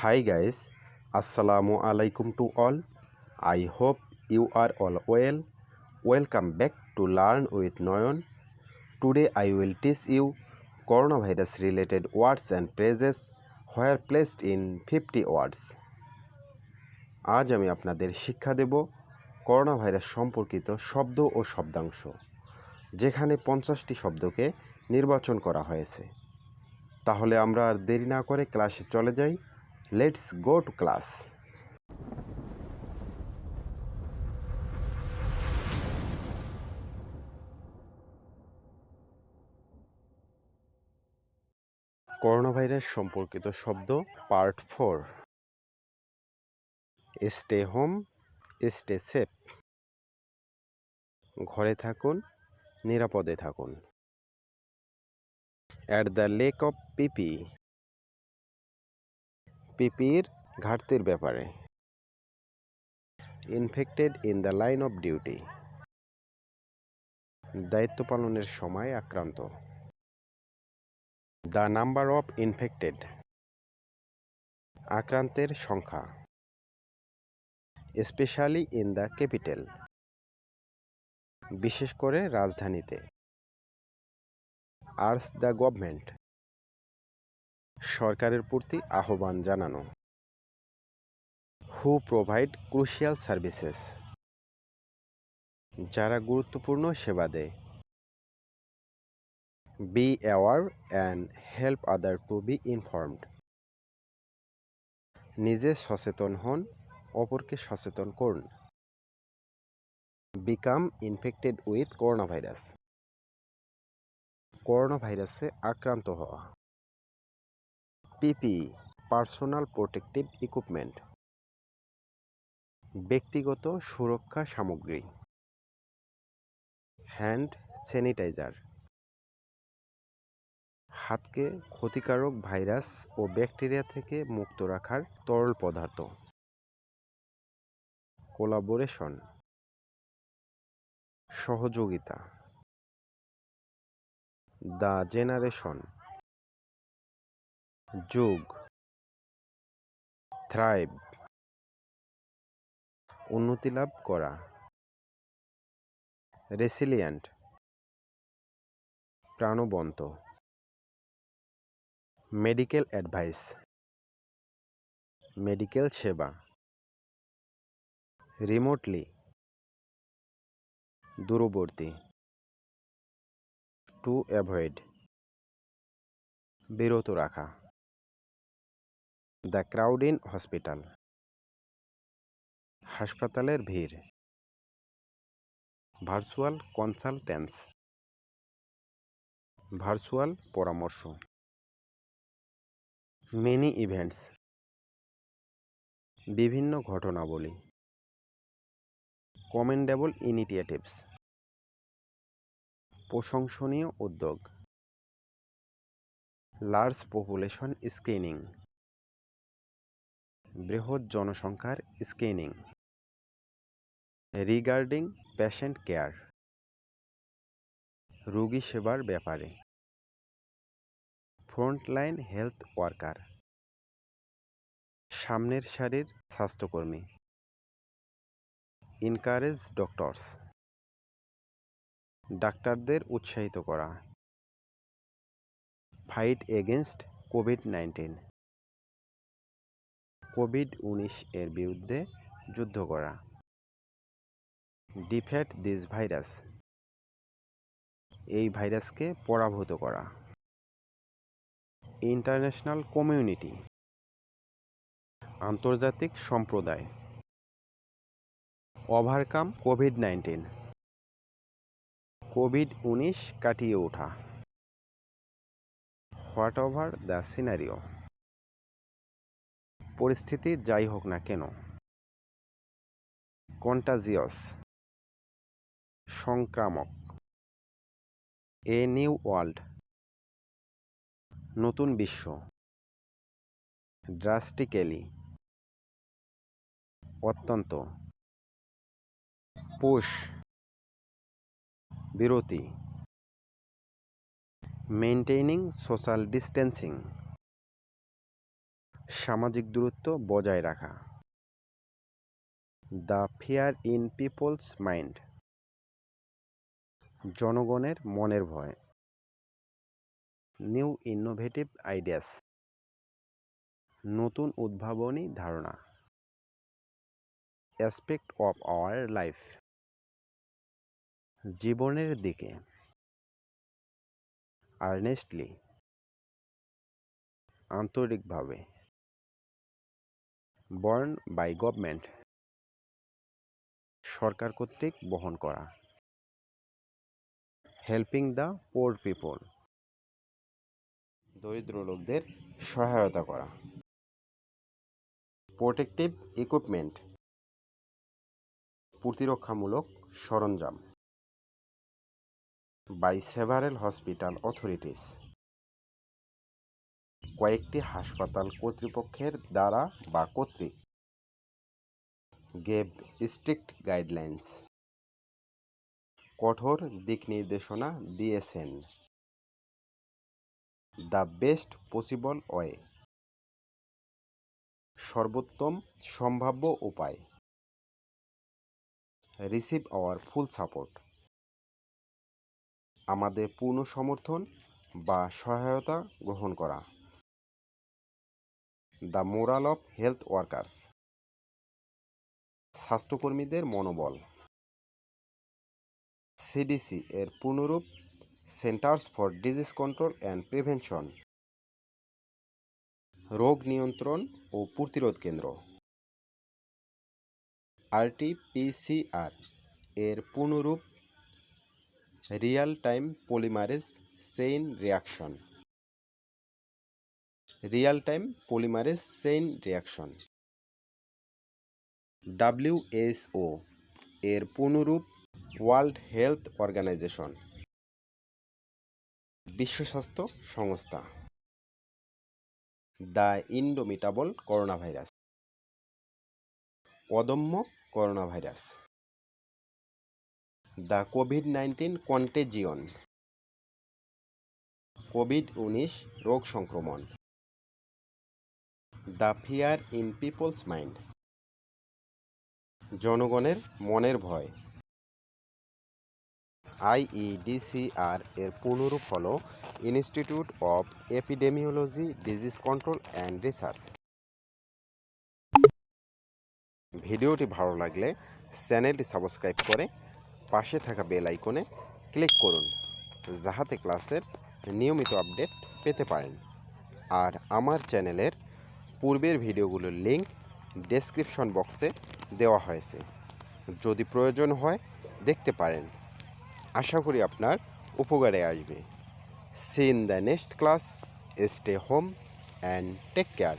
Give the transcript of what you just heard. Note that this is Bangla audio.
Hi guys, Assalamu alaikum to all. I hope you are all well. Welcome back to Learn with Noyon. Today I will teach you coronavirus related words and phrases where placed in 50 words. আজ আমি আপনাদের শিক্ষা দেব করোনা ভাইরাস সম্পর্কিত শব্দ ও শব্দাংশ, যেখানে 50টি শব্দকে নির্বাচন করা হয়েছে। তাহলে আমরা আর দেরি না করে ক্লাসে চলে যাই। Let's go to class. Corona virus সম্পর্কিত শব্দ part 4। Stay home, stay safe. ঘরে থাকুন, নিরাপদে থাকুন। অ্যাট দ্য লেক অফ পিপি, পিপির ঘাটতির ব্যাপারে। Infected in the line of duty, দায়িত্ব পালনের সময় আক্রান্ত। দ্য নাম্বার অফ ইনফেক্টেড, আক্রান্তের সংখ্যা। স্পেশালি ইন দ্য ক্যাপিটাল, বিশেষ করে রাজধানীতে। আর্জ দ্য গভর্নমেন্ট, সরকারের প্রতি আহ্বান জানানো। হু প্রোভাইড ক্রুশিয়াল সার্ভিসেস, যারা গুরুত্বপূর্ণ সেবা দেয়। Be aware and help other to be informed, নিজে সচেতন হন, অপরকে সচেতন করুন। Become infected with corona virus, corona ভাইরাসে আক্রান্ত হওয়া। পিপিই, পার্সোনাল প্রোটেক্টিভ ইকুইপমেন্ট, ব্যক্তিগত সুরক্ষা সামগ্রী। হ্যান্ড স্যানিটাইজার, হাতকে ক্ষতিকারক ভাইরাস ও ব্যাকটেরিয়া থেকে মুক্ত রাখার তরল পদার্থ। কোলাবোরেশন, সহযোগিতা। দ্য জেনারেশন, যুগ। থ্রাইভ, উন্নতি লাভ করা। রেসিলিয়েন্ট, প্রাণবন্ত। মেডিকেল অ্যাডভাইস, মেডিকেল সেবা। রিমোটলি, দূরবর্তী। টু অ্যাভয়েড, বিরত রাখা। দ্য ক্রাউড ইন হসপিটাল, হাসপাতালের ভিড়। ভার্চুয়াল কনসালটেন্স, ভার্চুয়াল পরামর্শ। মেনি ইভেন্টস, বিভিন্ন ঘটনাবলী। কমেন্ডেবল ইনিশিয়েটিভস, প্রশংসনীয় উদ্যোগ। লার্জ পপুলেশন স্ক্রিনিং, বৃহৎ জনসংখ্যার স্ক্রিনিং। রিগার্ডিং পেশেন্ট কেয়ার, রোগী সেবার ব্যাপারে। ফ্রন্টলাইন হেলথ ওয়ার্কার, সামনের সারির স্বাস্থ্যকর্মী। ইনকারেজ ডক্টরস, ডাক্তারদের উৎসাহিত করা। ফাইট এগেনস্ট কোভিড-19, কোভিড-19 এর বিরুদ্ধে যুদ্ধ করা। ডিফেট দিস ভাইরাস, এই ভাইরাসকে পরাভূত করা। ইন্টারন্যাশনাল কমিউনিটি, আন্তর্জাতিক সম্প্রদায়। ওভারকাম কোভিড-19, কোভিড-19 কাটিয়ে ওঠা। হোয়াট এভার দ্য সিনারিও, পরিস্থিতি যাই হোক না কেন। কন্টাজিয়াস, সংক্রামক। এ নিউ ওয়ার্ল্ড, নতুন বিশ্ব। ড্রাস্টিক্যালি, অত্যন্ত। পুশ, বিরতি। মেইনটেইনিং সোশ্যাল ডিস্টেন্সিং, সামাজিক দূরত্ব বজায় রাখা। The fear in people's mind, জনগণের মনের ভয়। নিউ ইনোভেটিভ আইডিয়াস, নতুন উদ্ভাবনী ধারণা। অ্যাসপেক্ট অফ আওয়ার লাইফ, জীবনের দিকে। আর্নেস্টলি, আন্তরিকভাবে। বর্ন বাই গভর্নমেন্ট, সরকার কর্তৃক বহন করা। হেল্পিং দ্য পোর পিপল, দরিদ্র লোকদের সহায়তা করা। প্রোটেক্টিভ ইকুইপমেন্ট, প্রতিরক্ষামূলক সরঞ্জাম। বাই সেভারেল হসপিটাল অথরিটিস, কয়েকটি হাসপাতাল কর্তৃপক্ষের দ্বারা বা কর্তৃক। গেভ স্ট্রিক্ট গাইডলাইন্স, কঠোর দিক নির্দেশনা দিয়েছেন। দ্য বেস্ট পসিবল ওয়ে, সর্বোত্তম সম্ভাব্য উপায়। রিসিভ আওয়ার ফুল সাপোর্ট, আমাদের পূর্ণ সমর্থন বা সহায়তা গ্রহণ করা। The moral of health workers, স্বাস্থ্যকর্মীদের মনোবল। সিডিসি এর পূর্ণরূপ Centers for Disease Control and Prevention, রোগ নিয়ন্ত্রণ ও প্রতিরোধ কেন্দ্র। আরটিপিসিআর এর পূর্ণরূপ real time polymerase chain reaction, real time polymerase chain reaction. WHO এর পূর্ণরূপ ওয়ার্ল্ড হেলথ অর্গানাইজেশন, বিশ্ব স্বাস্থ্য সংস্থা। দ্য ইনডোমিটাবল করোনা ভাইরাস, অদম্য করোনা ভাইরাস। দ্য কোভিড-19 কন্টেজিয়ন, কোভিড-19 রোগ সংক্রমণ। The fear in people's mind, জনগণের মনের ভয়। আইইডিসিআর এর পূর্ণরূপ হল institute of epidemiology, disease Control and research. ভিডিওটি ভালো লাগলে চ্যানেলটি সাবস্ক্রাইব করে পাশে থাকা বেল আইকনে ক্লিক করুন, যাহাতে ক্লাসের নিয়মিত আপডেট পেতে পারেন। আর আমার চ্যানেলের পূর্বের ভিডিওগুলোর লিঙ্ক ডেসক্রিপশন বক্সে দেওয়া হয়েছে, যদি প্রয়োজন হয় দেখতে পারেন। আশা করি আপনার উপকারে আসবে। See in the next class. Stay home and take care.